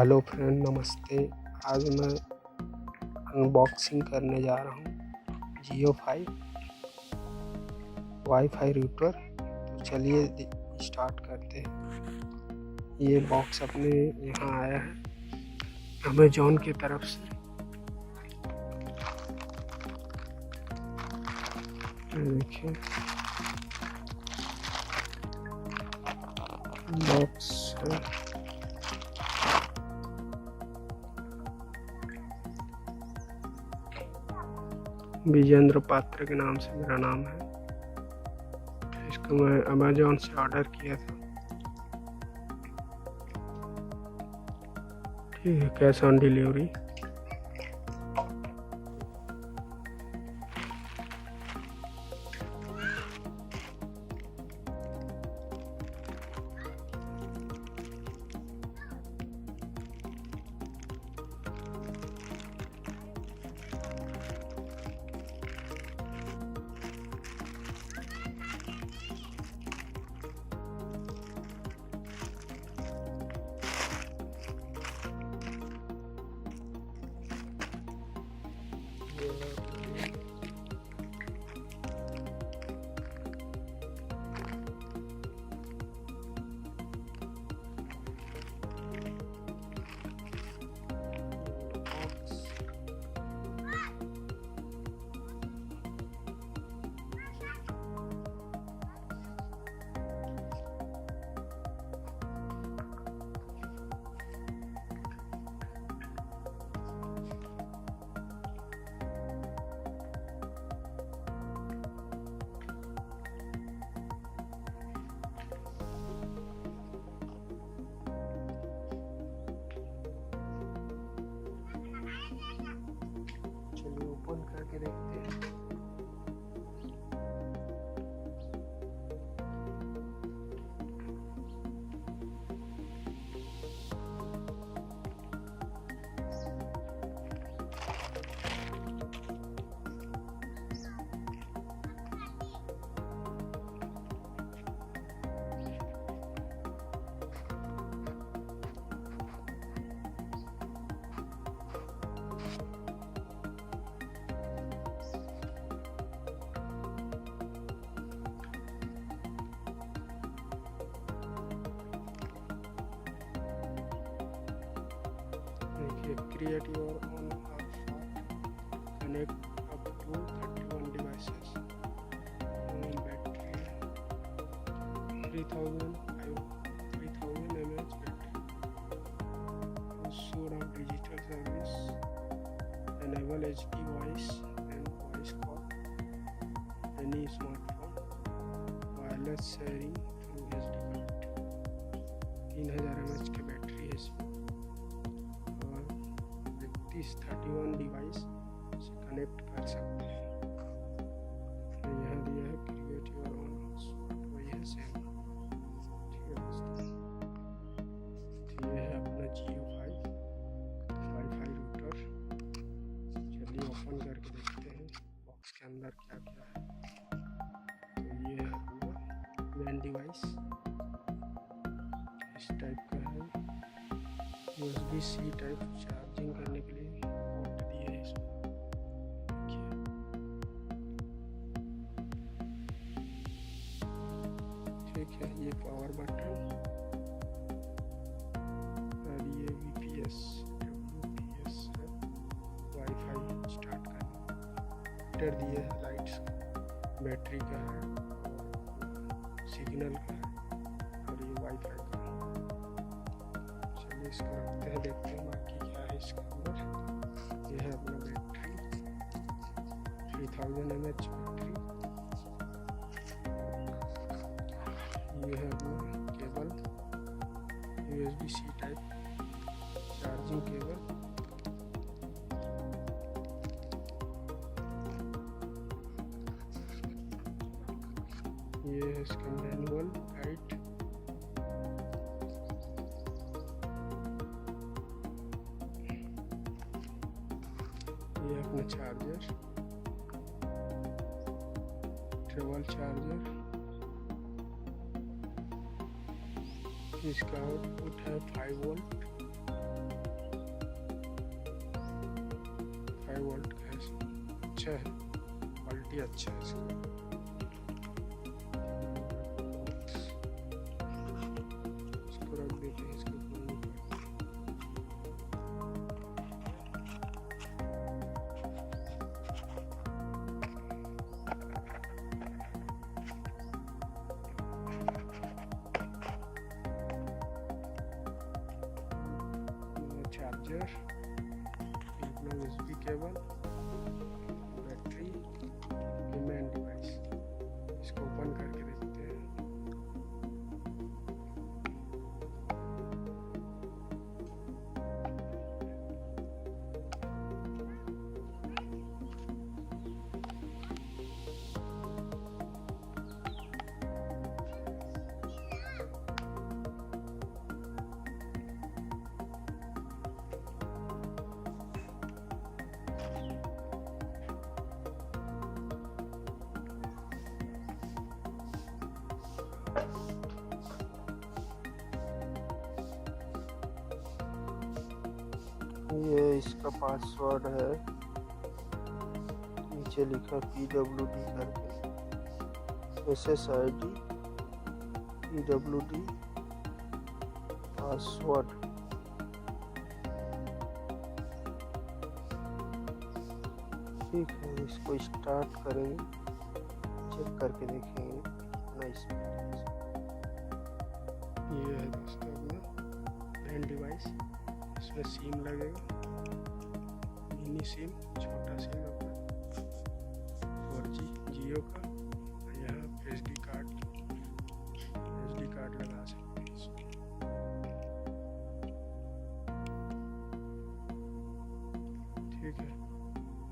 Hello friend, नमस्ते। आज मैं अनबॉक्सिंग करने जा रहा हूँ जियोफाई वाईफाई रूटर। तो चलिए स्टार्ट करते हैं। ये बॉक्स अपने यहाँ आया है अमेजोन की तरफ से। देखिए बॉक्स है। विजेंद्र पात्र के नाम से मेरा नाम है। इसको मैं अमेजोन से ऑर्डर किया था। ठीक है, कैश ऑन डिलीवरी। चलिए ओपन करके देखते हैं। Create your own hotspot. Connect up to 31 devices. Battery 3000 mAh battery. Use of digital service. Enable HD voice and voice call. Any smartphone. Wireless sharing through SD card. 3000 mAh की battery है इसमें। 31 device से connect कर सकते हैं। तो यहाँ दिया है क्रिएट योर ओन हॉटस्पॉट, वही है सेम। ठीक है दोस्तों, तो ये है अपना जियोफाई वाईफाई रूटर। चलिए ओपन करके देखते हैं बॉक्स के अंदर क्या क्या है। तो ये है अपना मेन डिवाइस, इस टाइप का है। USB-C टाइप चार्जिंग करने के लिए पोर्ट दिए है इसमें। ठीक है, ये पावर बटन और ये VPS है वाईफाई स्टार्ट करना। मीटर दिए है, लाइट्स, बैटरी का है, सिग्नल का है और ये वाईफाई का है। इसको रखते हैं, देखते हैं बाकी क्या है इसके अंदर। ये है अपना बैटरी 3000 mAh बैटरी। ये है अपना cable USB-C type charging cable. ये है इसका मैनुअल गाइड। ये अपना चार्जर, ट्रेवल चार्जर। इसका आउटपुट है 5 वोल्ट। 5 वोल्ट का है, अच्छा है, क्वालिटी अच्छा है इसका। इसको रख देते हैं, इसको चार्जर, अपना USB cable, battery, main device. इसको ओपन करके देखते हैं। ये इसका पासवर्ड है, नीचे लिखा PWD करके, SSID PWD पासवर्ड। ठीक है, इसको स्टार्ट करेंगे, चेक करके देखेंगे अपना स्पीड। ये है दोस्तों अपना मेन डिवाइस। इसमें सिम लगेगा, मिनी सिम, छोटा सिम अपना 4G जियो का। यहाँ SD कार्ड लगा सकते हैं इसमें। ठीक है,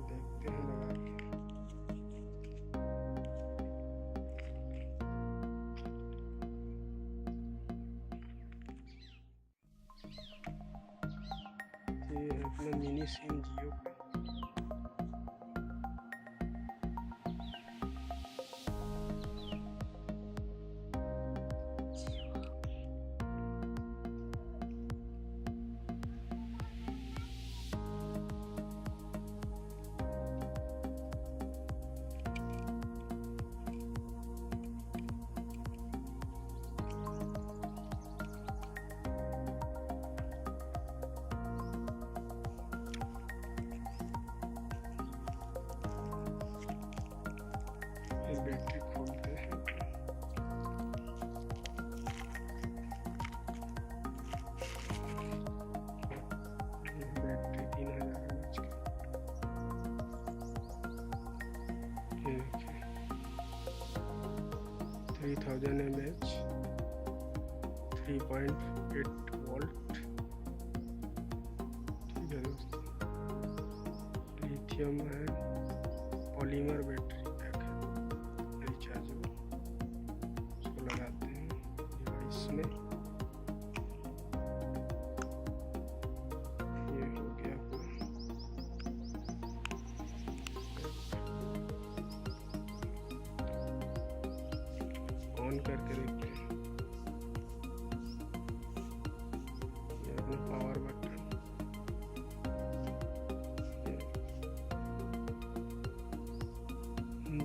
देखते हैं लगा के। ये है अपना मिनी सिम जियो का। बैटरी खोलते हैं। बैटरी 3000 mAh की, 3000 mAh, 3.8 वोल्ट। ठीक है दोस्तों, लिथियम है, पॉलीमर बैटरी पैक है, रिचार्जेबल। इसको लगाते हैं डिवाइस में। ये हो गया ऑन करके देखते हैं। ये अपना पावर बटन,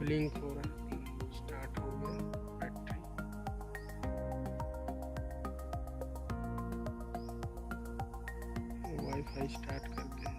ब्लिंक हो रहा है, स्टार्ट हो गया बैटरी। वाईफाई स्टार्ट करते हैं।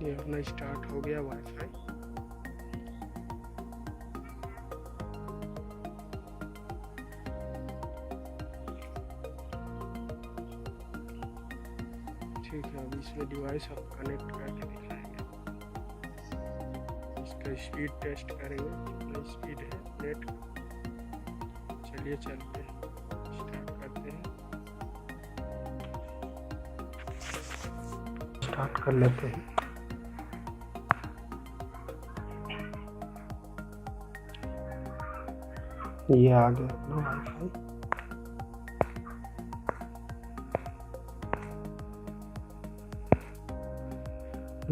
ये अपना स्टार्ट हो गया वाईफाई। ठीक है, अब इसमें डिवाइस आप कनेक्ट करके दिखाएंगे। इसका स्पीड टेस्ट करेंगे, कितना स्पीड है नेट का। चलिए चलते हैं, स्टार्ट करते हैं, स्टार्ट कर लेते हैं। ये आ गया अपना वाईफाई।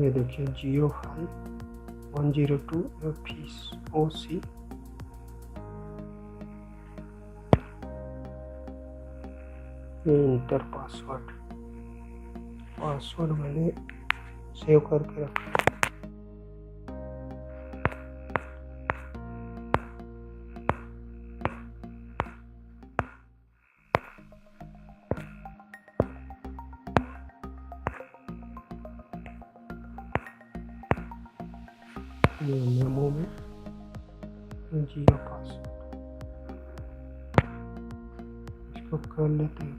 ये देखिए jiofi 102 FOC। ये इंटर पासवर्ड मैंने सेव करके रखा। ये मेमो में जियो पासवर्ड, इसको कर लेते हैं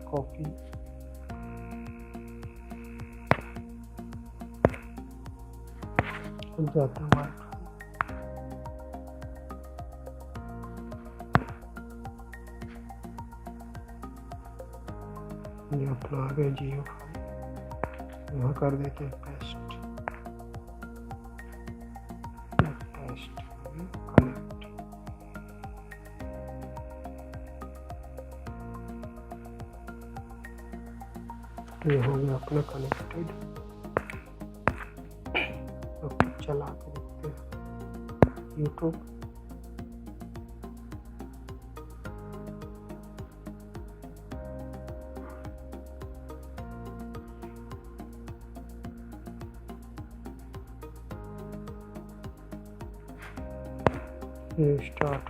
कॉपी। जाता है वाईफाई। ये अपना आ गया jiofi, यहाँ कर देते हैं पेस्ट कनेक्ट। ये हो गया अपना कनेक्टेड। अब कुछ चला के देखते हैं यूट्यूब। ये स्टार्ट